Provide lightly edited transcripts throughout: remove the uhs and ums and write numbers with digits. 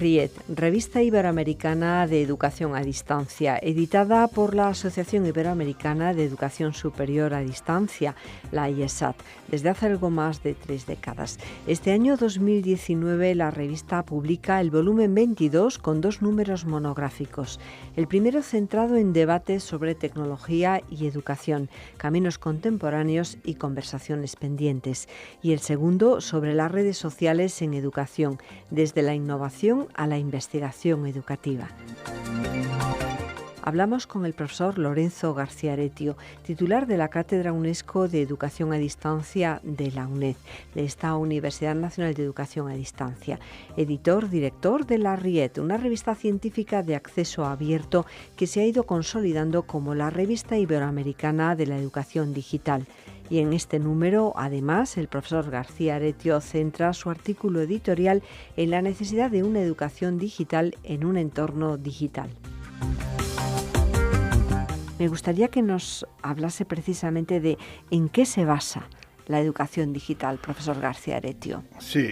RIED, Revista Iberoamericana de Educación a Distancia, editada por la Asociación Iberoamericana de Educación Superior a Distancia, la IESAD, desde hace algo más de 3 décadas. Este año 2019 la revista publica el volumen 22 con 2 números monográficos. El primero centrado en debates sobre tecnología y educación, caminos contemporáneos y conversaciones pendientes. Y el segundo sobre las redes sociales en educación, desde la innovación a la investigación educativa. Hablamos con el profesor Lorenzo García Aretio, titular de la Cátedra UNESCO de Educación a Distancia de la UNED, de esta Universidad Nacional de Educación a Distancia, director de la RIED, una revista científica de acceso abierto que se ha ido consolidando como la revista iberoamericana de la educación digital. Y en este número, además, el profesor García Aretio centra su artículo editorial en la necesidad de una educación digital en un entorno digital. Me gustaría que nos hablase precisamente de en qué se basa la educación digital, profesor García Aretio. Sí,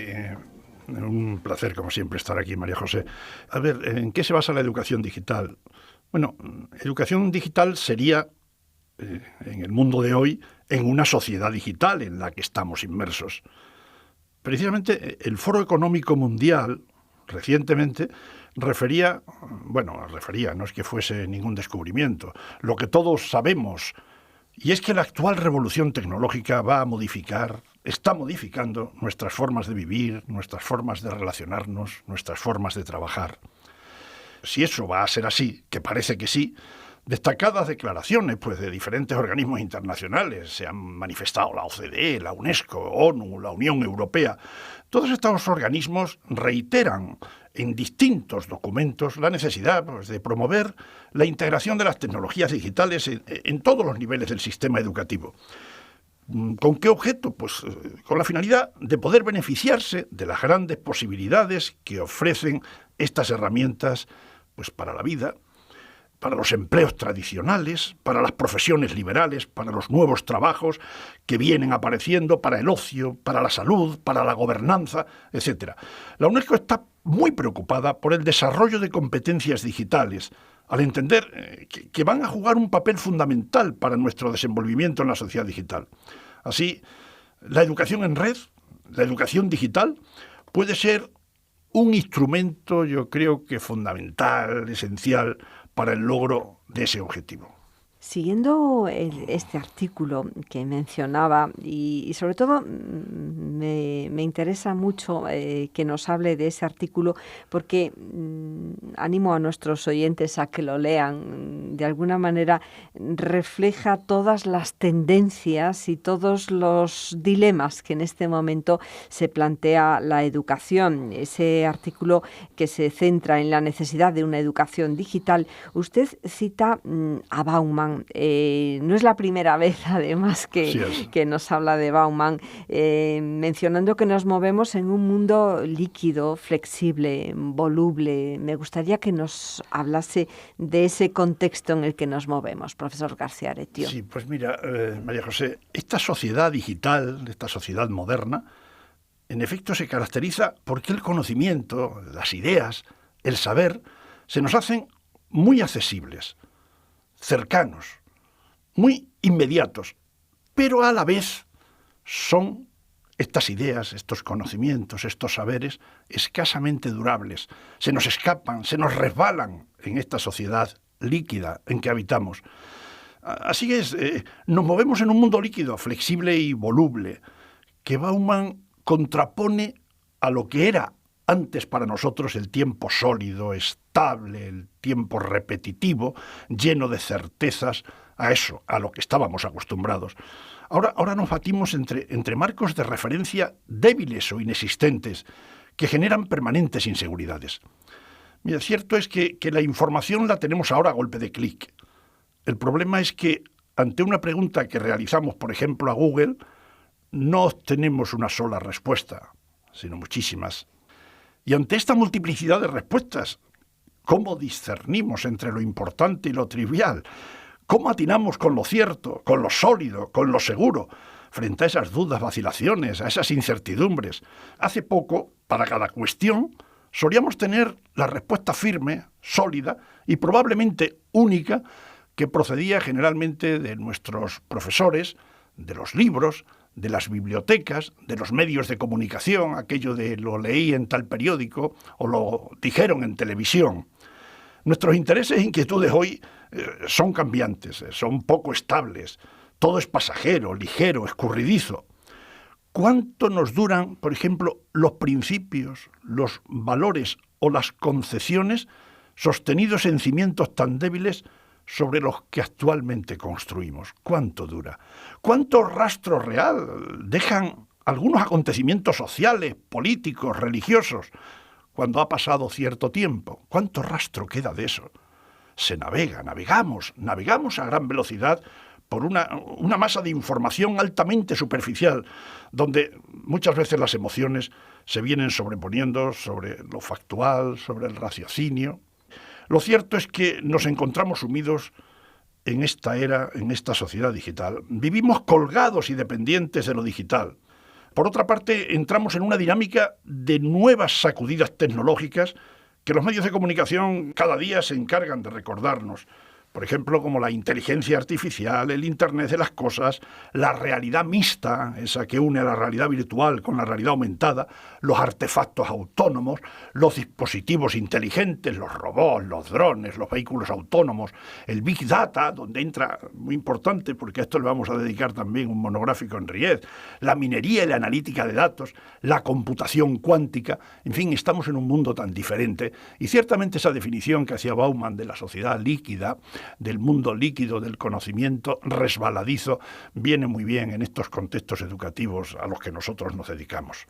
un placer como siempre estar aquí, María José. A ver, ¿en qué se basa la educación digital? Bueno, educación digital sería, en el mundo de hoy, en una sociedad digital en la que estamos inmersos. Precisamente el Foro Económico Mundial, recientemente, refería, no es que fuese ningún descubrimiento, lo que todos sabemos, y es que la actual revolución tecnológica está modificando nuestras formas de vivir, nuestras formas de relacionarnos, nuestras formas de trabajar. Si eso va a ser así, que parece que sí, destacadas declaraciones de diferentes organismos internacionales, se han manifestado la OCDE, la UNESCO, ONU, la Unión Europea. Todos estos organismos reiteran en distintos documentos la necesidad de promover la integración de las tecnologías digitales en todos los niveles del sistema educativo. ¿Con qué objeto? Pues con la finalidad de poder beneficiarse de las grandes posibilidades que ofrecen estas herramientas para la vida, para los empleos tradicionales, para las profesiones liberales, para los nuevos trabajos que vienen apareciendo, para el ocio, para la salud, para la gobernanza, etc. La UNESCO está muy preocupada por el desarrollo de competencias digitales, al entender que van a jugar un papel fundamental para nuestro desenvolvimiento en la sociedad digital. Así, la educación en red, la educación digital, puede ser un instrumento, yo creo que fundamental, esencial, para el logro de ese objetivo. Siguiendo este artículo que mencionaba, y sobre todo me interesa mucho que nos hable de ese artículo, porque animo a nuestros oyentes a que lo lean. De alguna manera refleja todas las tendencias y todos los dilemas que en este momento se plantea la educación. Ese artículo que se centra en la necesidad de una educación digital, usted cita a Bauman. No es la primera vez, además, que nos habla de Bauman, mencionando que nos movemos en un mundo líquido, flexible, voluble. Me gustaría que nos hablase de ese contexto en el que nos movemos, profesor García Aretio. Sí, pues mira, María José, esta sociedad digital, esta sociedad moderna, en efecto se caracteriza porque el conocimiento, las ideas, el saber, se nos hacen muy accesibles, cercanos, muy inmediatos, pero a la vez son estas ideas, estos conocimientos, estos saberes escasamente durables. Se nos escapan, se nos resbalan en esta sociedad líquida en que habitamos. Así es, nos movemos en un mundo líquido, flexible y voluble, que Bauman contrapone a lo que era antes para nosotros el tiempo sólido, estable, el tiempo repetitivo, lleno de certezas, a lo que estábamos acostumbrados. Ahora nos batimos entre marcos de referencia débiles o inexistentes que generan permanentes inseguridades. Mira, cierto es que la información la tenemos ahora a golpe de clic. El problema es que ante una pregunta que realizamos, por ejemplo, a Google, no obtenemos una sola respuesta, sino muchísimas. Y ante esta multiplicidad de respuestas, ¿cómo discernimos entre lo importante y lo trivial? ¿Cómo atinamos con lo cierto, con lo sólido, con lo seguro, frente a esas dudas, vacilaciones, a esas incertidumbres? Hace poco, para cada cuestión, solíamos tener la respuesta firme, sólida y probablemente única que procedía generalmente de nuestros profesores, de los libros, de las bibliotecas, de los medios de comunicación, aquello de lo leí en tal periódico o lo dijeron en televisión. Nuestros intereses e inquietudes hoy son cambiantes, son poco estables, todo es pasajero, ligero, escurridizo. ¿Cuánto nos duran, por ejemplo, los principios, los valores o las concepciones sostenidos en cimientos tan débiles sobre los que actualmente construimos? ¿Cuánto dura? ¿Cuánto rastro real dejan algunos acontecimientos sociales, políticos, religiosos, cuando ha pasado cierto tiempo? ¿Cuánto rastro queda de eso? Se navegamos a gran velocidad por una masa de información altamente superficial, donde muchas veces las emociones se vienen sobreponiendo sobre lo factual, sobre el raciocinio. Lo cierto es que nos encontramos sumidos en esta era, en esta sociedad digital. Vivimos colgados y dependientes de lo digital. Por otra parte, entramos en una dinámica de nuevas sacudidas tecnológicas que los medios de comunicación cada día se encargan de recordarnos. Por ejemplo, como la inteligencia artificial, el Internet de las cosas, la realidad mixta, esa que une la realidad virtual con la realidad aumentada, los artefactos autónomos, los dispositivos inteligentes, los robots, los drones, los vehículos autónomos, el Big Data, donde entra, muy importante, porque a esto le vamos a dedicar también un monográfico en Ried, la minería y la analítica de datos, la computación cuántica. En fin, estamos en un mundo tan diferente, y ciertamente esa definición que hacía Bauman de la sociedad líquida, del mundo líquido, del conocimiento resbaladizo, viene muy bien en estos contextos educativos a los que nosotros nos dedicamos.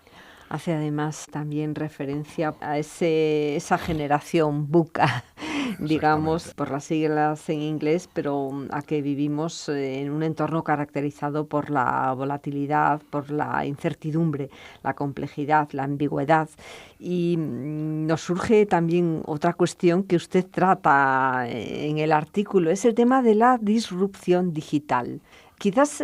Hace además también referencia a esa generación VUCA, digamos, por las siglas en inglés, pero a que vivimos en un entorno caracterizado por la volatilidad, por la incertidumbre, la complejidad, la ambigüedad. Y nos surge también otra cuestión que usted trata en el artículo, es el tema de la disrupción digital. Quizás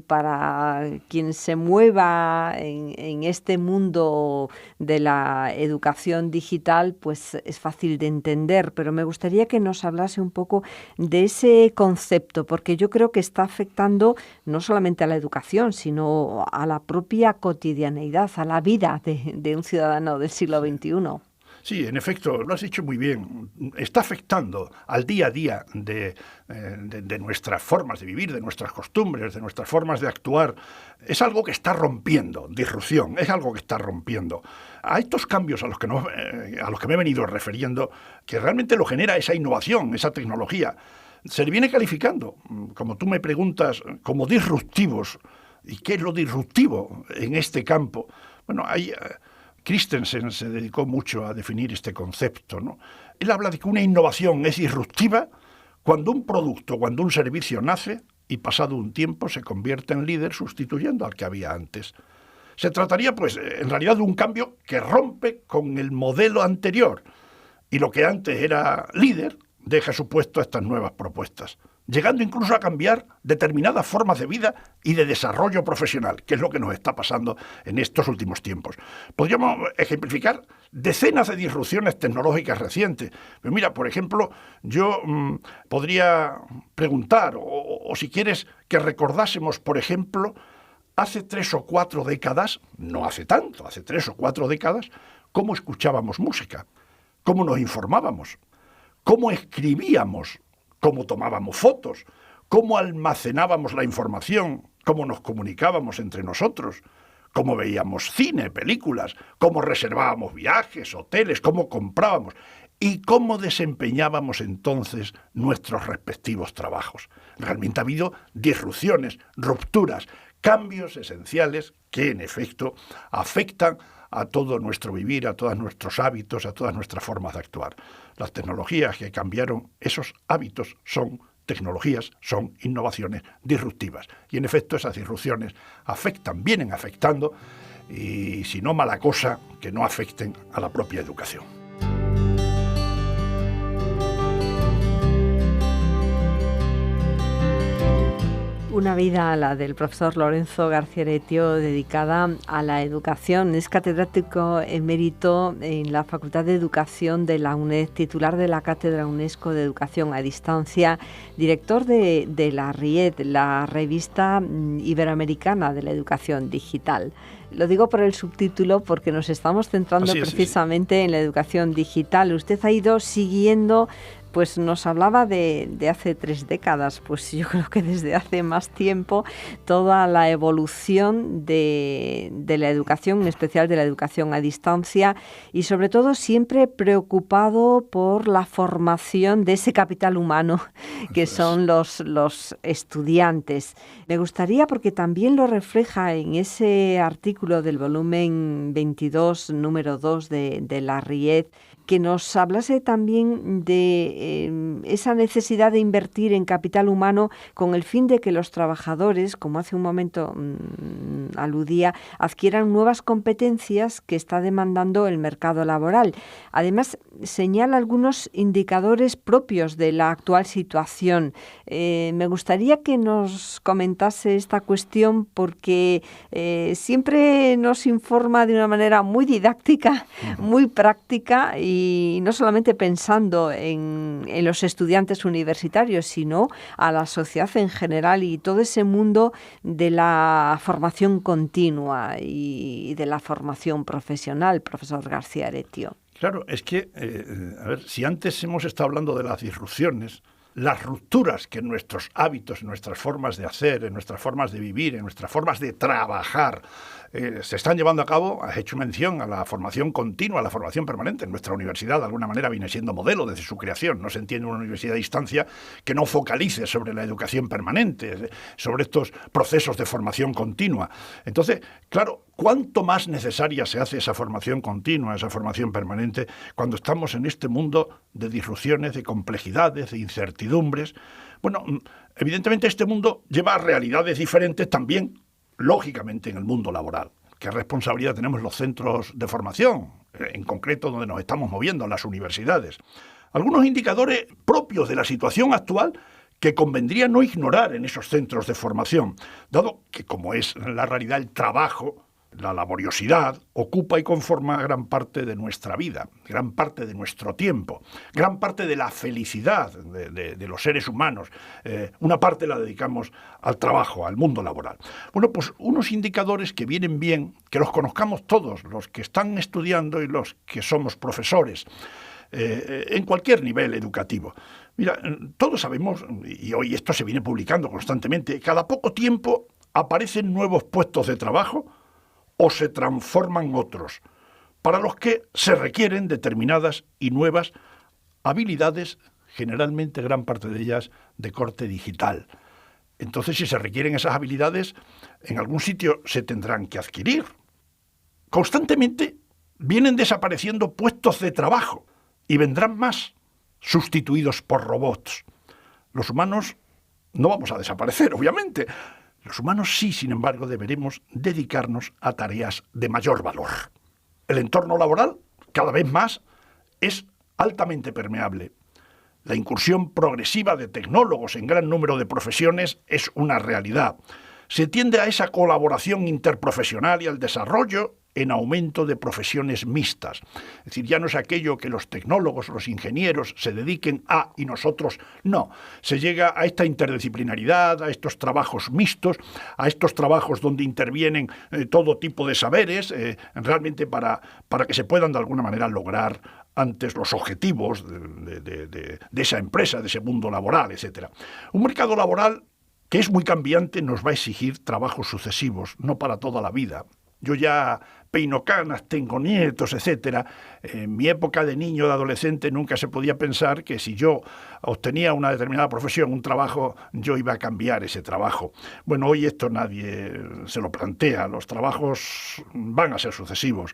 para quien se mueva en este mundo de la educación digital, pues es fácil de entender, pero me gustaría que nos hablase un poco de ese concepto, porque yo creo que está afectando no solamente a la educación, sino a la propia cotidianeidad, a la vida de un ciudadano del siglo XXI. Sí, en efecto, lo has dicho muy bien. Está afectando al día a día de nuestras formas de vivir, de nuestras costumbres, de nuestras formas de actuar. Es algo que está rompiendo, disrupción, es algo que está rompiendo. A estos cambios a los que me he venido refiriendo, que realmente lo genera esa innovación, esa tecnología, se le viene calificando, como tú me preguntas, como disruptivos. ¿Y qué es lo disruptivo en este campo? Bueno, Christensen se dedicó mucho a definir este concepto, ¿no? Él habla de que una innovación es disruptiva cuando un producto, cuando un servicio nace y pasado un tiempo se convierte en líder sustituyendo al que había antes. Se trataría, pues, en realidad de un cambio que rompe con el modelo anterior y lo que antes era líder deja su puesto a estas nuevas propuestas, llegando incluso a cambiar determinadas formas de vida y de desarrollo profesional, que es lo que nos está pasando en estos últimos tiempos. Podríamos ejemplificar decenas de disrupciones tecnológicas recientes. Pero mira, por ejemplo, yo podría preguntar, o si quieres, que recordásemos, por ejemplo, hace 3 o 4 décadas, no hace tanto, hace 3 o 4 décadas, cómo escuchábamos música, cómo nos informábamos, cómo escribíamos, cómo tomábamos fotos, cómo almacenábamos la información, cómo nos comunicábamos entre nosotros, cómo veíamos cine, películas, cómo reservábamos viajes, hoteles, cómo comprábamos y cómo desempeñábamos entonces nuestros respectivos trabajos. Realmente ha habido disrupciones, rupturas, cambios esenciales que en efecto afectan a todo nuestro vivir, a todos nuestros hábitos, a todas nuestras formas de actuar. Las tecnologías que cambiaron esos hábitos son tecnologías, son innovaciones disruptivas. Y en efecto esas disrupciones vienen afectando, y si no mala cosa, que no afecten a la propia educación. Una vida, la del profesor Lorenzo García Aretio, dedicada a la educación. Es catedrático emérito en la Facultad de Educación de la UNED, titular de la Cátedra UNESCO de Educación a Distancia, director de la RIED, la revista iberoamericana de la educación digital. Lo digo por el subtítulo porque nos estamos centrando precisamente en la educación digital. Usted ha ido siguiendo, pues nos hablaba de hace 3 décadas, pues yo creo que desde hace más tiempo, toda la evolución de la educación, en especial de la educación a distancia, y sobre todo siempre preocupado por la formación de ese capital humano que son los estudiantes. Me gustaría, porque también lo refleja en ese artículo del volumen 22, número 2 de la RIED, que nos hablase también de esa necesidad de invertir en capital humano con el fin de que los trabajadores, como hace un momento aludía, adquieran nuevas competencias que está demandando el mercado laboral. Además, señala algunos indicadores propios de la actual situación. Me gustaría que nos comentase esta cuestión porque siempre nos informa de una manera muy didáctica, muy práctica, y no solamente pensando en los estudiantes universitarios, sino a la sociedad en general y todo ese mundo de la formación continua y de la formación profesional, profesor García Aretio. Claro, es que, a ver, si antes hemos estado hablando de las disrupciones, las rupturas que en nuestros hábitos, en nuestras formas de hacer, en nuestras formas de vivir, en nuestras formas de trabajar, se están llevando a cabo, has hecho mención a la formación continua, a la formación permanente. Nuestra universidad, de alguna manera, viene siendo modelo desde su creación. No se entiende una universidad a distancia que no focalice sobre la educación permanente, sobre estos procesos de formación continua. Entonces, claro, ¿cuánto más necesaria se hace esa formación continua, esa formación permanente, cuando estamos en este mundo de disrupciones, de complejidades, de incertidumbres? Bueno, evidentemente este mundo lleva a realidades diferentes también, lógicamente, en el mundo laboral. ¿Qué responsabilidad tenemos los centros de formación, en concreto donde nos estamos moviendo, las universidades? Algunos indicadores propios de la situación actual que convendría no ignorar en esos centros de formación, dado que, como es la realidad, el trabajo, la laboriosidad, ocupa y conforma gran parte de nuestra vida, gran parte de nuestro tiempo, gran parte de la felicidad de los seres humanos. Una parte la dedicamos al trabajo, al mundo laboral. Bueno, pues unos indicadores que vienen bien, que los conozcamos todos, los que están estudiando y los que somos profesores, en cualquier nivel educativo. Mira, todos sabemos, y hoy esto se viene publicando constantemente, cada poco tiempo aparecen nuevos puestos de trabajo o se transforman otros, para los que se requieren determinadas y nuevas habilidades, generalmente gran parte de ellas de corte digital. Entonces, si se requieren esas habilidades, en algún sitio se tendrán que adquirir. Constantemente vienen desapareciendo puestos de trabajo y vendrán más, sustituidos por robots. Los humanos no vamos a desaparecer, obviamente. Los humanos sí, sin embargo, deberemos dedicarnos a tareas de mayor valor. El entorno laboral, cada vez más, es altamente permeable. La incursión progresiva de tecnólogos en gran número de profesiones es una realidad. Se tiende a esa colaboración interprofesional y al desarrollo en aumento de profesiones mixtas. Es decir, ya no es aquello que los tecnólogos, los ingenieros se dediquen a y nosotros no. Se llega a esta interdisciplinaridad, a estos trabajos mixtos, a estos trabajos donde intervienen todo tipo de saberes, realmente para que se puedan de alguna manera lograr antes los objetivos de esa empresa, de ese mundo laboral, etc. Un mercado laboral que es muy cambiante nos va a exigir trabajos sucesivos, no para toda la vida. Yo ya peino canas, tengo nietos, etcétera. En mi época de niño, de adolescente, nunca se podía pensar que si yo obtenía una determinada profesión, un trabajo, yo iba a cambiar ese trabajo. Bueno, hoy esto nadie se lo plantea. Los trabajos van a ser sucesivos.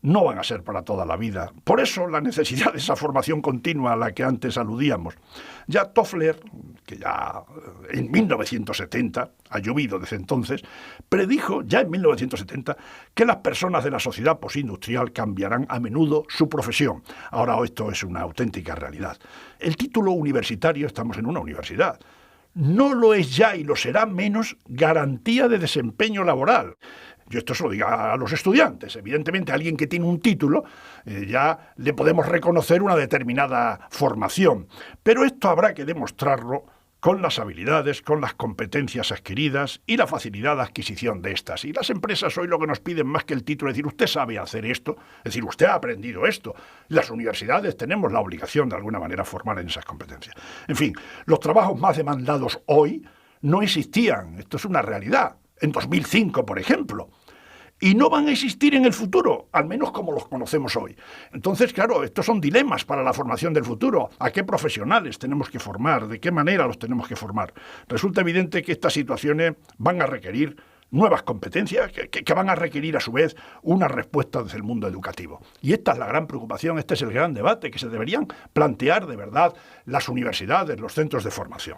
No van a ser para toda la vida. Por eso la necesidad de esa formación continua a la que antes aludíamos. Ya Toffler, que ya en 1970, ha llovido desde entonces, predijo ya en 1970 que las personas de la sociedad postindustrial cambiarán a menudo su profesión. Ahora esto es una auténtica realidad. El título universitario, estamos en una universidad. no lo es ya y lo será menos garantía de desempeño laboral. Yo esto se lo digo a los estudiantes. Evidentemente, a alguien que tiene un título ya le podemos reconocer una determinada formación. Pero esto habrá que demostrarlo con las habilidades, con las competencias adquiridas y la facilidad de adquisición de estas. Y las empresas hoy lo que nos piden más que el título es decir, usted sabe hacer esto, es decir, usted ha aprendido esto. Las universidades tenemos la obligación de alguna manera formar en esas competencias. En fin, los trabajos más demandados hoy no existían. Esto es una realidad. En 2005, por ejemplo. Y no van a existir en el futuro, al menos como los conocemos hoy. Entonces, claro, estos son dilemas para la formación del futuro. ¿A qué profesionales tenemos que formar? ¿De qué manera los tenemos que formar? Resulta evidente que estas situaciones van a requerir nuevas competencias que van a requerir a su vez una respuesta desde el mundo educativo. Y esta es la gran preocupación, este es el gran debate que se deberían plantear de verdad las universidades, los centros de formación.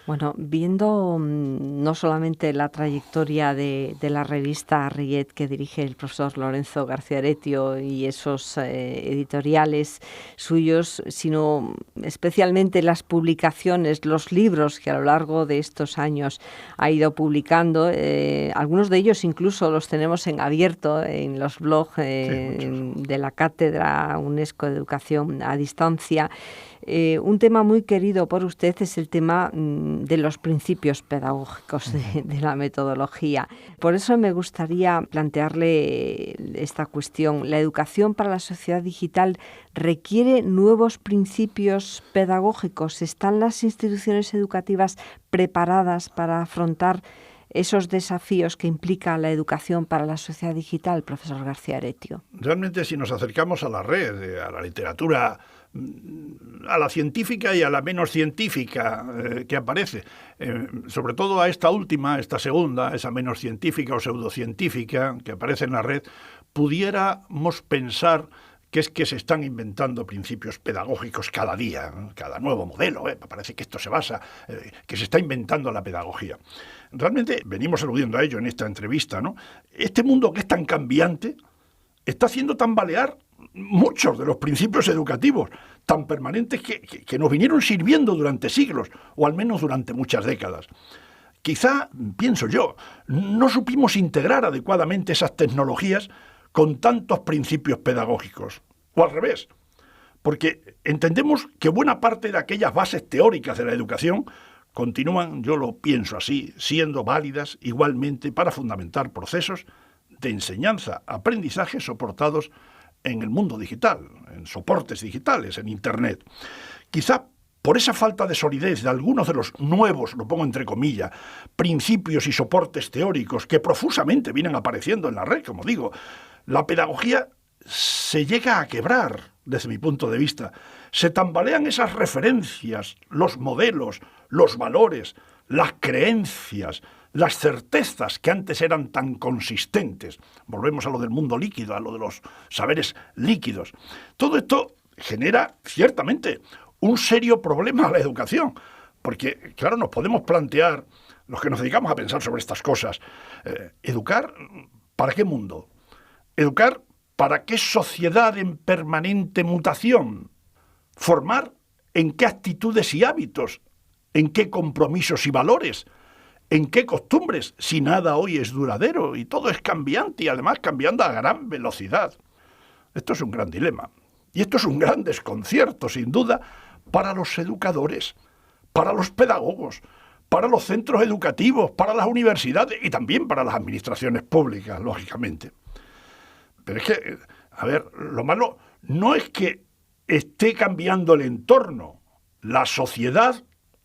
Bueno, viendo no solamente la trayectoria de la revista Arriet que dirige el profesor Lorenzo García Aretio y esos editoriales suyos, sino especialmente las publicaciones, los libros que a lo largo de estos años ha ido publicando, algunos de ellos incluso los tenemos en abierto en los blogs de la Cátedra UNESCO de Educación a Distancia. Un tema muy querido por usted es el tema de los principios pedagógicos de la metodología. Por eso me gustaría plantearle esta cuestión. ¿La educación para la sociedad digital requiere nuevos principios pedagógicos? ¿Están las instituciones educativas preparadas para afrontar esos desafíos que implica la educación para la sociedad digital, profesor García Aretio? Realmente, si nos acercamos a la red, a la literatura, a la científica y a la menos científica que aparece, sobre todo a esta última, esta segunda, esa menos científica o pseudocientífica que aparece en la red, pudiéramos pensar que es que se están inventando principios pedagógicos cada día, cada nuevo modelo, parece que esto se basa, que se está inventando la pedagogía. Realmente venimos aludiendo a ello en esta entrevista, ¿no? Este mundo que es tan cambiante está haciendo tambalear muchos de los principios educativos tan permanentes que nos vinieron sirviendo durante siglos, o al menos durante muchas décadas. Quizá, pienso yo, no supimos integrar adecuadamente esas tecnologías con tantos principios pedagógicos, o al revés, porque entendemos que buena parte de aquellas bases teóricas de la educación continúan, yo lo pienso así, siendo válidas igualmente para fundamentar procesos de enseñanza, aprendizaje soportados en el mundo digital, en soportes digitales, en Internet. Quizá por esa falta de solidez de algunos de los nuevos, lo pongo entre comillas, principios y soportes teóricos que profusamente vienen apareciendo en la red, como digo, la pedagogía se llega a quebrar, desde mi punto de vista. Se tambalean esas referencias, los modelos, los valores, las creencias, las certezas que antes eran tan consistentes. Volvemos a lo del mundo líquido, a lo de los saberes líquidos. Todo esto genera, ciertamente, un serio problema a la educación, porque, claro, nos podemos plantear, los que nos dedicamos a pensar sobre estas cosas, ¿educar para qué mundo? ¿Educar para qué sociedad en permanente mutación? ¿Formar en qué actitudes y hábitos? ¿En qué compromisos y valores? ¿En qué costumbres? Si nada hoy es duradero y todo es cambiante y además cambiando a gran velocidad. Esto es un gran dilema. Y esto es un gran desconcierto, sin duda, para los educadores, para los pedagogos, para los centros educativos, para las universidades y también para las administraciones públicas, lógicamente. Pero es que, a ver, lo malo no es que esté cambiando el entorno, la sociedad,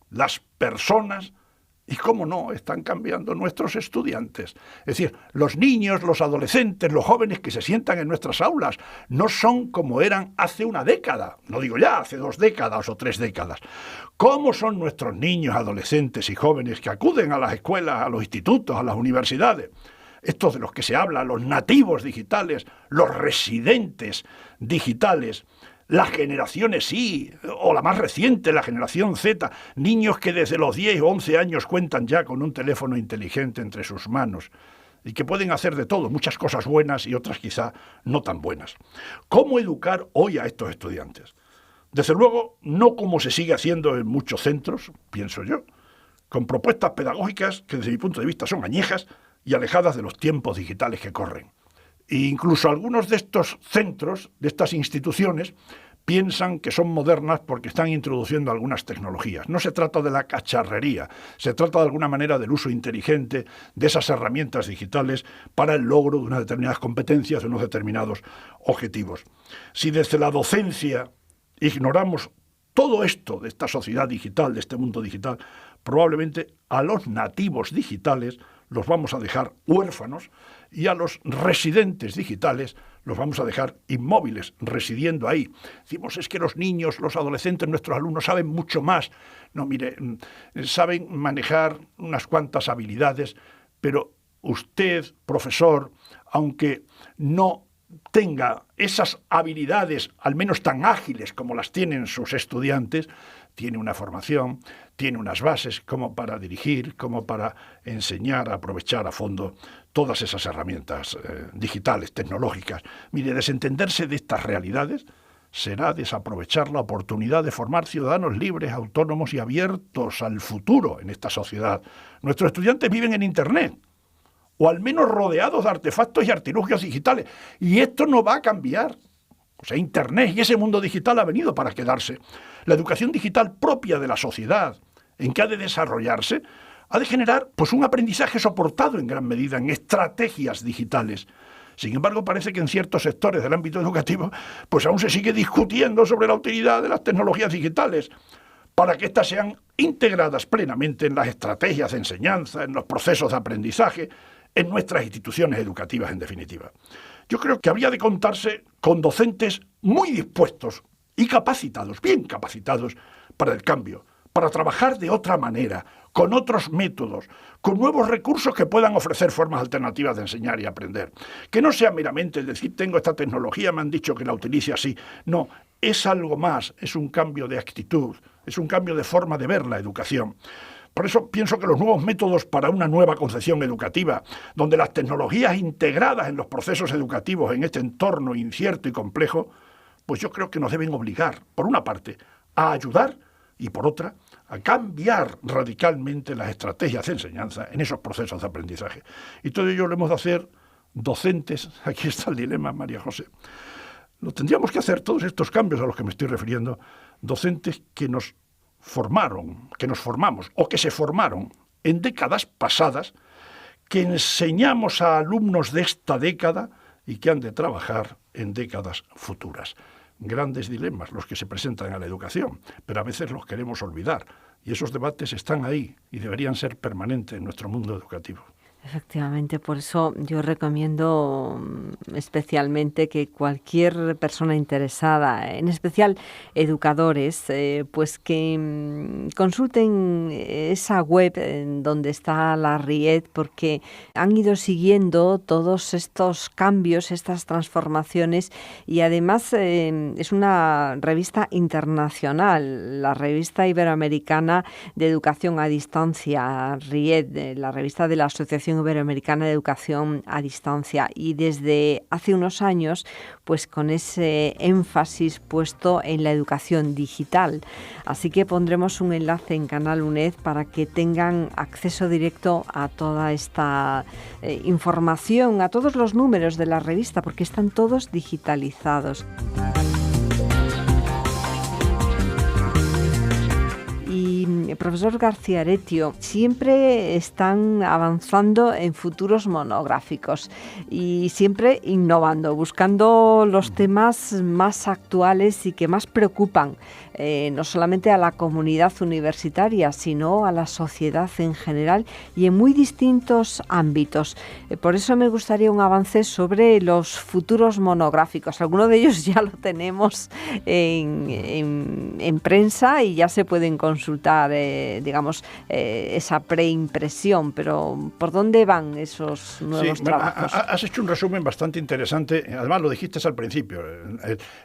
las personas, y cómo no, están cambiando nuestros estudiantes. Es decir, los niños, los adolescentes, los jóvenes que se sientan en nuestras aulas no son como eran hace una década, no digo ya, hace 2 décadas o 3 décadas. ¿Cómo son nuestros niños, adolescentes y jóvenes que acuden a las escuelas, a los institutos, a las universidades? Estos de los que se habla, los nativos digitales, los residentes digitales, las generaciones Y, o la más reciente, la generación Z, niños que desde los 10 o 11 años cuentan ya con un teléfono inteligente entre sus manos y que pueden hacer de todo, muchas cosas buenas y otras quizá no tan buenas. ¿Cómo educar hoy a estos estudiantes? Desde luego, no como se sigue haciendo en muchos centros, pienso yo, con propuestas pedagógicas que desde mi punto de vista son añejas y alejadas de los tiempos digitales que corren. E incluso algunos de estos centros, de estas instituciones, piensan que son modernas porque están introduciendo algunas tecnologías. No se trata de la cacharrería, se trata de alguna manera del uso inteligente de esas herramientas digitales para el logro de unas determinadas competencias, de unos determinados objetivos. Si desde la docencia ignoramos todo esto de esta sociedad digital, de este mundo digital, probablemente a los nativos digitales los vamos a dejar huérfanos y a los residentes digitales los vamos a dejar inmóviles, residiendo ahí. Decimos, es que los niños, los adolescentes, nuestros alumnos saben mucho más. No, mire, saben manejar unas cuantas habilidades, pero usted, profesor, aunque no tenga esas habilidades, al menos tan ágiles como las tienen sus estudiantes, tiene una formación, tiene unas bases como para dirigir, como para enseñar a aprovechar a fondo todas esas herramientas digitales, tecnológicas. Mire, desentenderse de estas realidades será desaprovechar la oportunidad de formar ciudadanos libres, autónomos y abiertos al futuro en esta sociedad. Nuestros estudiantes viven en Internet, o al menos rodeados de artefactos y artilugios digitales, y esto no va a cambiar. O sea, Internet y ese mundo digital ha venido para quedarse. La educación digital propia de la sociedad, en que ha de desarrollarse, ha de generar pues, un aprendizaje soportado en gran medida en estrategias digitales. Sin embargo, parece que en ciertos sectores del ámbito educativo pues aún se sigue discutiendo sobre la utilidad de las tecnologías digitales para que éstas sean integradas plenamente en las estrategias de enseñanza, en los procesos de aprendizaje, en nuestras instituciones educativas, en definitiva. Yo creo que habría de contarse con docentes muy dispuestos y capacitados, bien capacitados, para el cambio, para trabajar de otra manera, con otros métodos, con nuevos recursos que puedan ofrecer formas alternativas de enseñar y aprender. Que no sea meramente el decir, tengo esta tecnología, me han dicho que la utilice así. No, es algo más, es un cambio de actitud, es un cambio de forma de ver la educación. Por eso pienso que los nuevos métodos para una nueva concepción educativa, donde las tecnologías integradas en los procesos educativos en este entorno incierto y complejo, pues yo creo que nos deben obligar, por una parte, a ayudar y por otra, a cambiar radicalmente las estrategias de enseñanza en esos procesos de aprendizaje. Y todo ello lo hemos de hacer docentes, aquí está el dilema, María José. Lo tendríamos que hacer todos estos cambios a los que me estoy refiriendo, docentes que nos formamos o que se formaron en décadas pasadas, que enseñamos a alumnos de esta década y que han de trabajar en décadas futuras. Grandes dilemas los que se presentan a la educación, pero a veces los queremos olvidar y esos debates están ahí y deberían ser permanentes en nuestro mundo educativo. Efectivamente, por eso yo recomiendo especialmente que cualquier persona interesada, en especial educadores, pues que consulten esa web en donde está la RIED, porque han ido siguiendo todos estos cambios, estas transformaciones, y además es una revista internacional, la revista iberoamericana de educación a distancia, RIED, la revista de la Asociación Iberoamericana de Educación a Distancia, y desde hace unos años pues con ese énfasis puesto en la educación digital. Así que pondremos un enlace en Canal UNED para que tengan acceso directo a toda esta información, a todos los números de la revista, porque están todos digitalizados. Y profesor García Aretio, siempre están avanzando en futuros monográficos y siempre innovando, buscando los temas más actuales y que más preocupan no solamente a la comunidad universitaria, sino a la sociedad en general y en muy distintos ámbitos. Por eso me gustaría un avance sobre los futuros monográficos. Algunos de ellos ya lo tenemos en prensa y ya se pueden consultar, esa preimpresión, pero ¿por dónde van esos nuevos trabajos? Has hecho un resumen bastante interesante, además lo dijiste al principio,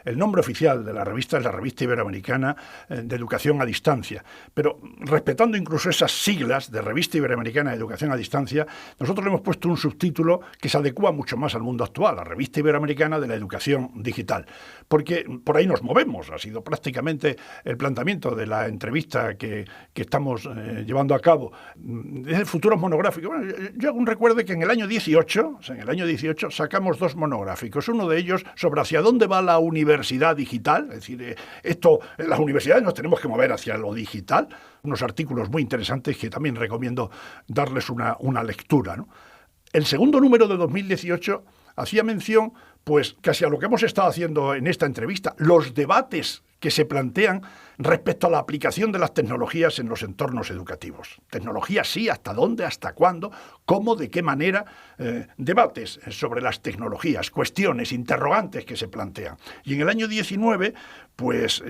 el nombre oficial de la revista es la Revista Iberoamericana de Educación a Distancia, pero respetando incluso esas siglas de Revista Iberoamericana de Educación a Distancia, nosotros le hemos puesto un subtítulo que se adecua mucho más al mundo actual, la Revista Iberoamericana de la Educación Digital, porque por ahí nos movemos, ha sido prácticamente el planteamiento de la entrevista que que estamos llevando a cabo, de futuros monográficos. Bueno, yo hago un recuerdo de que en el año 18, o sea, en el año 18 sacamos 2 monográficos. Uno de ellos sobre hacia dónde va la universidad digital, es decir, las universidades nos tenemos que mover hacia lo digital. Unos artículos muy interesantes que también recomiendo darles una lectura, ¿no? El segundo número de 2018 hacía mención, pues, casi a lo que hemos estado haciendo en esta entrevista, los debates que se plantean respecto a la aplicación de las tecnologías en los entornos educativos. Tecnología sí, ¿hasta dónde? ¿Hasta cuándo? ¿Cómo? ¿De qué manera? Debates sobre las tecnologías, cuestiones, interrogantes que se plantean. Y en el año 19, pues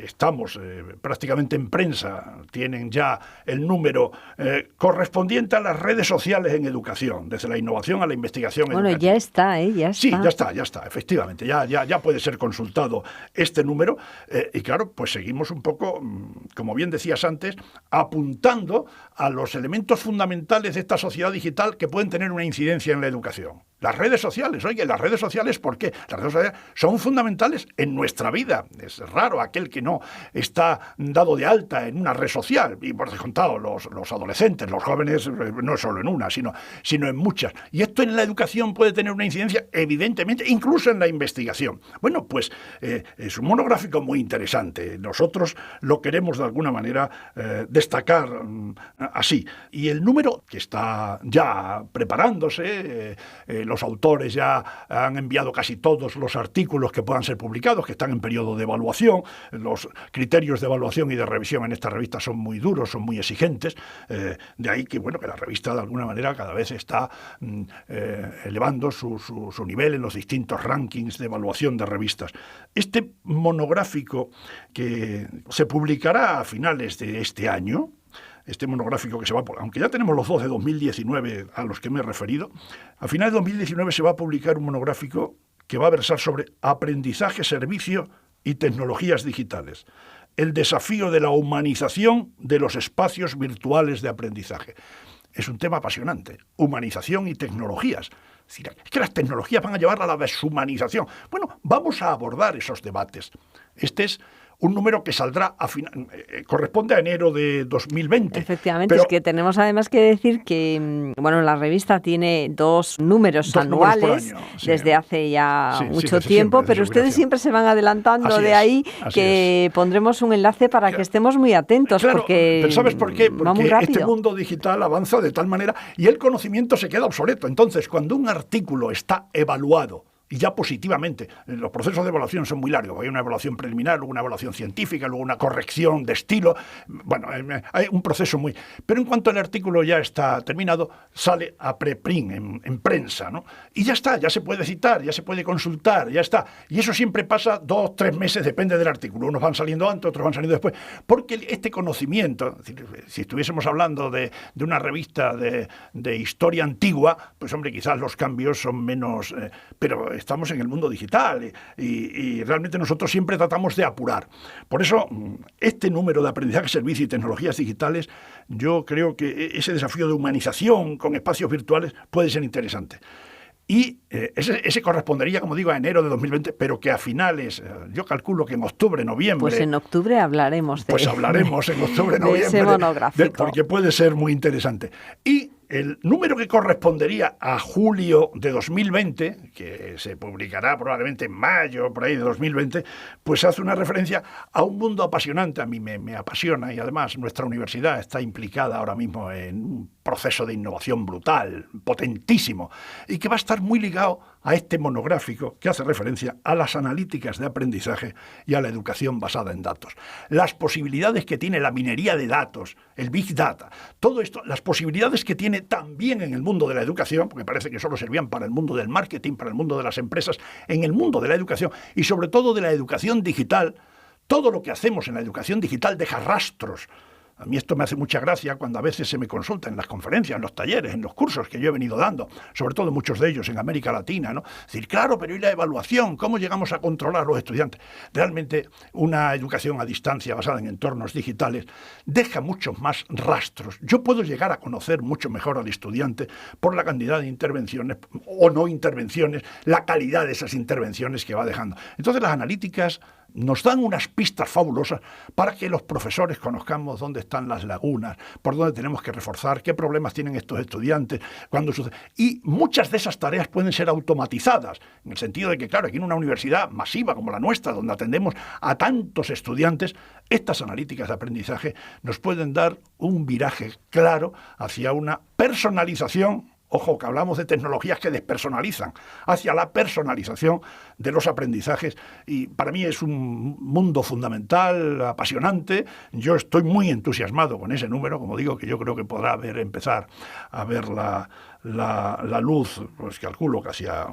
estamos prácticamente en prensa, tienen ya el número correspondiente a las redes sociales en educación, desde la innovación a la investigación educativa. Ya está, ya está. Sí, ya está, efectivamente, ya puede ser consultado este número, y claro, pues seguimos un poco, como bien decías antes, apuntando a los elementos fundamentales de esta sociedad digital que pueden tener una incidencia en la educación. Las redes sociales, oye, las redes sociales, ¿por qué? Las redes sociales son fundamentales en nuestra vida. Es raro aquel que no está dado de alta en una red social, y por descontado los adolescentes, los jóvenes, no solo en una, sino en muchas. Y esto en la educación puede tener una incidencia, evidentemente, incluso en la investigación. Bueno, pues es un monográfico muy interesante. Nosotros lo queremos de alguna manera destacar así. Y el número que está ya preparándose, los autores ya han enviado casi todos los artículos que puedan ser publicados, que están en periodo de evaluación. Los criterios de evaluación y de revisión en esta revista son muy duros, son muy exigentes. De ahí que, bueno, que la revista de alguna manera cada vez está elevando su nivel en los distintos rankings de evaluación de revistas. Este monográfico que se publicará a finales de este año, este monográfico que se va, aunque ya tenemos los 2 de 2019 a los que me he referido, a finales de 2019 se va a publicar un monográfico que va a versar sobre aprendizaje, servicio y tecnologías digitales. El desafío de la humanización de los espacios virtuales de aprendizaje. Es un tema apasionante, humanización y tecnologías. Es decir, es que las tecnologías van a llevar a la deshumanización. Bueno, vamos a abordar esos debates. Este es un número que saldrá corresponde a enero de 2020. Efectivamente, es que tenemos además que decir que, bueno, la revista tiene 2 números anuales números por año, sí, desde hace ya mucho tiempo, siempre, pero ustedes siempre se van adelantando ahí que pondremos un enlace para que estemos muy atentos, claro, porque pero ¿sabes por qué? Va muy porque rápido. Este mundo digital avanza de tal manera y el conocimiento se queda obsoleto. Entonces, cuando un artículo está evaluado y ya positivamente, los procesos de evaluación son muy largos. Hay una evaluación preliminar, luego una evaluación científica, luego una corrección de estilo. Bueno, hay un proceso muy... Pero en cuanto el artículo ya está terminado, sale a preprint, en prensa, ¿no? Y ya está, ya se puede citar, ya se puede consultar, ya está. Y eso siempre pasa 2 o 3 meses, depende del artículo. Unos van saliendo antes, otros van saliendo después. Porque este conocimiento, es decir, si estuviésemos hablando de una revista de historia antigua, pues hombre, quizás los cambios son menos... pero estamos en el mundo digital y realmente nosotros siempre tratamos de apurar. Por eso, este número de aprendizaje, servicio y tecnologías digitales, yo creo que ese desafío de humanización con espacios virtuales puede ser interesante. Y ese correspondería, como digo, a enero de 2020, pero que a finales, yo calculo que en octubre, noviembre... Pues en octubre hablaremos de... Pues hablaremos en octubre, noviembre... de ese monográfico. Porque puede ser muy interesante. Y el número que correspondería a julio de 2020, que se publicará probablemente en mayo, por ahí de 2020, pues hace una referencia a un mundo apasionante. A mí me apasiona y además nuestra universidad está implicada ahora mismo en un proceso de innovación brutal, potentísimo, y que va a estar muy ligado a este monográfico que hace referencia a las analíticas de aprendizaje y a la educación basada en datos. Las posibilidades que tiene la minería de datos, el Big Data, todo esto, las posibilidades que tiene también en el mundo de la educación, porque parece que solo servían para el mundo del marketing, para el mundo de las empresas, en el mundo de la educación y sobre todo de la educación digital. Todo lo que hacemos en la educación digital deja rastros. A mí esto me hace mucha gracia cuando a veces se me consulta en las conferencias, en los talleres, en los cursos que yo he venido dando, sobre todo muchos de ellos en América Latina, ¿no? Es decir, claro, pero ¿y la evaluación? ¿Cómo llegamos a controlar a los estudiantes? Realmente una educación a distancia basada en entornos digitales deja muchos más rastros. Yo puedo llegar a conocer mucho mejor al estudiante por la cantidad de intervenciones o no intervenciones, la calidad de esas intervenciones que va dejando. Entonces las analíticas nos dan unas pistas fabulosas para que los profesores conozcamos dónde están las lagunas, por dónde tenemos que reforzar, qué problemas tienen estos estudiantes, cuándo sucede. Y muchas de esas tareas pueden ser automatizadas, en el sentido de que, claro, aquí en una universidad masiva como la nuestra, donde atendemos a tantos estudiantes, estas analíticas de aprendizaje nos pueden dar un viraje claro hacia una personalización. Ojo, que hablamos de tecnologías que despersonalizan, hacia la personalización de los aprendizajes, y para mí es un mundo fundamental, apasionante. Yo estoy muy entusiasmado con ese número, como digo, que yo creo que podrá empezar a ver la luz, pues calculo que hacia...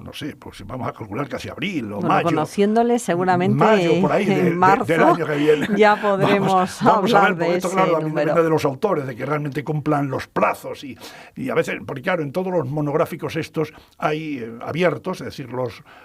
no sé, pues vamos a calcular que hacia abril o mayo. Conociéndole seguramente mayo, por ahí, en marzo del año que viene. Ya podremos vamos hablar a ver, de esto, ese claro, número. depende de los autores, de que realmente cumplan los plazos y a veces, porque claro, en todos los monográficos estos hay abiertos, es decir,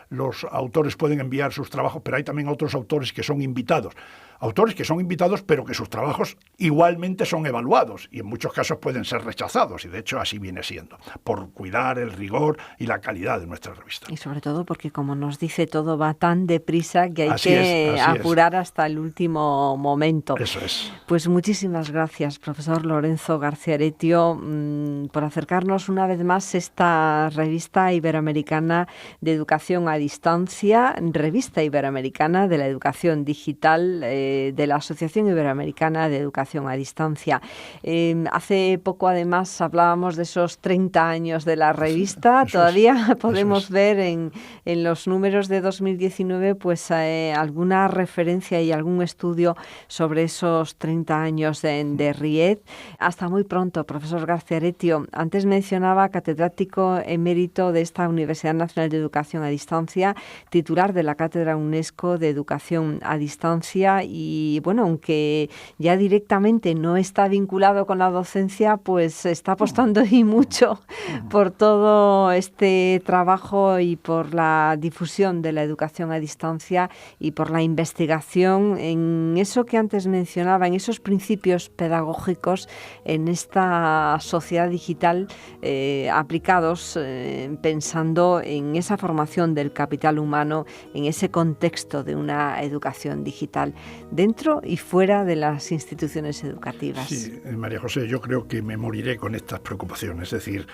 los autores pueden enviar sus trabajos, pero hay también otros autores que son invitados. Autores que son invitados, pero que sus trabajos igualmente son evaluados y en muchos casos pueden ser rechazados, y de hecho así viene siendo, por cuidar el rigor y la calidad de nuestra revista. Y sobre todo porque, como nos dice, todo va tan deprisa que hay así que es. apurar hasta el último momento. Eso es. Pues muchísimas gracias, profesor Lorenzo García Aretio, por acercarnos una vez más esta revista iberoamericana de educación a distancia, revista iberoamericana de la educación digital, de la Asociación Iberoamericana de Educación a Distancia. Hace poco, además, hablábamos de esos 30 años de la revista. Eso todavía es, podemos ver en los números de 2019 pues alguna referencia y algún estudio sobre esos 30 años de RIED. Hasta muy pronto, profesor García Aretio. Antes mencionaba catedrático emérito de esta Universidad Nacional de Educación a Distancia, titular de la Cátedra UNESCO de Educación a Distancia. Y bueno, aunque ya directamente no está vinculado con la docencia, pues está apostando y mucho por todo este trabajo y por la difusión de la educación a distancia y por la investigación en eso que antes mencionaba, en esos principios pedagógicos en esta sociedad digital aplicados pensando en esa formación del capital humano, en ese contexto de una educación digital, dentro y fuera de las instituciones educativas. Sí, María José, yo creo que me moriré con estas preocupaciones. Es decir,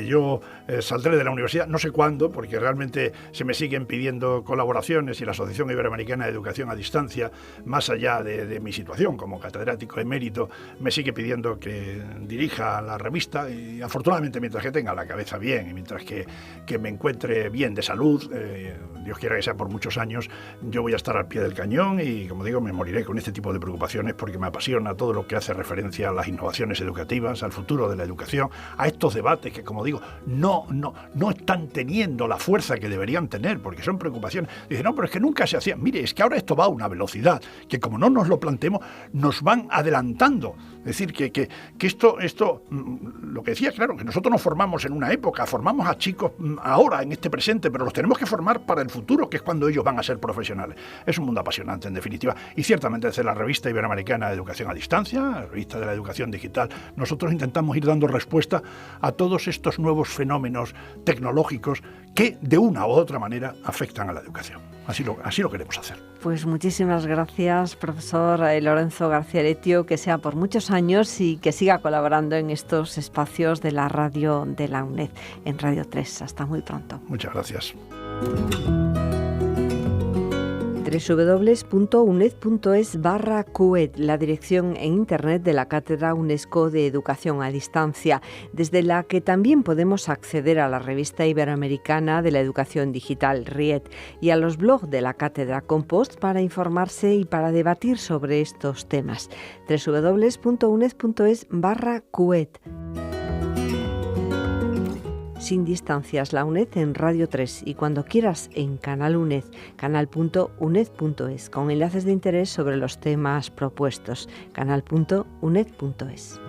yo saldré de la universidad, no sé cuándo, porque realmente se me siguen pidiendo colaboraciones y la Asociación Iberoamericana de Educación a Distancia, más allá de mi situación como catedrático emérito, me sigue pidiendo que dirija la revista y afortunadamente mientras que tenga la cabeza bien y mientras que me encuentre bien de salud, Dios quiera que sea por muchos años, yo voy a estar al pie del cañón y, como digo, me moriré con este tipo de preocupaciones porque me apasiona todo lo que hace referencia a las innovaciones educativas, al futuro de la educación, a estos debates que, como digo, no están teniendo la fuerza que deberían tener porque son preocupaciones. Dice, no, pero es que nunca se hacían. Mire, es que ahora esto va a una velocidad que, como no nos lo planteemos, nos van adelantando. Es decir, que esto, lo que decía, claro, que nosotros nos formamos en una época, formamos a chicos ahora, en este presente, pero los tenemos que formar para el futuro, que es cuando ellos van a ser profesionales. Es un mundo apasionante, en definitiva. Y ciertamente desde la Revista Iberoamericana de Educación a Distancia, la Revista de la Educación Digital, nosotros intentamos ir dando respuesta a todos estos nuevos fenómenos tecnológicos que, de una u otra manera, afectan a la educación. Así lo queremos hacer. Pues muchísimas gracias, profesor Lorenzo García Aretio, que sea por muchos años y que siga colaborando en estos espacios de la radio de la UNED, en Radio 3. Hasta muy pronto. Muchas gracias. www.uned.es/CUED, la dirección en Internet de la Cátedra UNESCO de Educación a Distancia, desde la que también podemos acceder a la Revista Iberoamericana de la Educación Digital, RIED, y a los blogs de la Cátedra con posts para informarse y para debatir sobre estos temas. www.uned.es/CUED. Sin distancias, la UNED en Radio 3 y cuando quieras en Canal UNED, canal.uned.es, con enlaces de interés sobre los temas propuestos, canal.uned.es.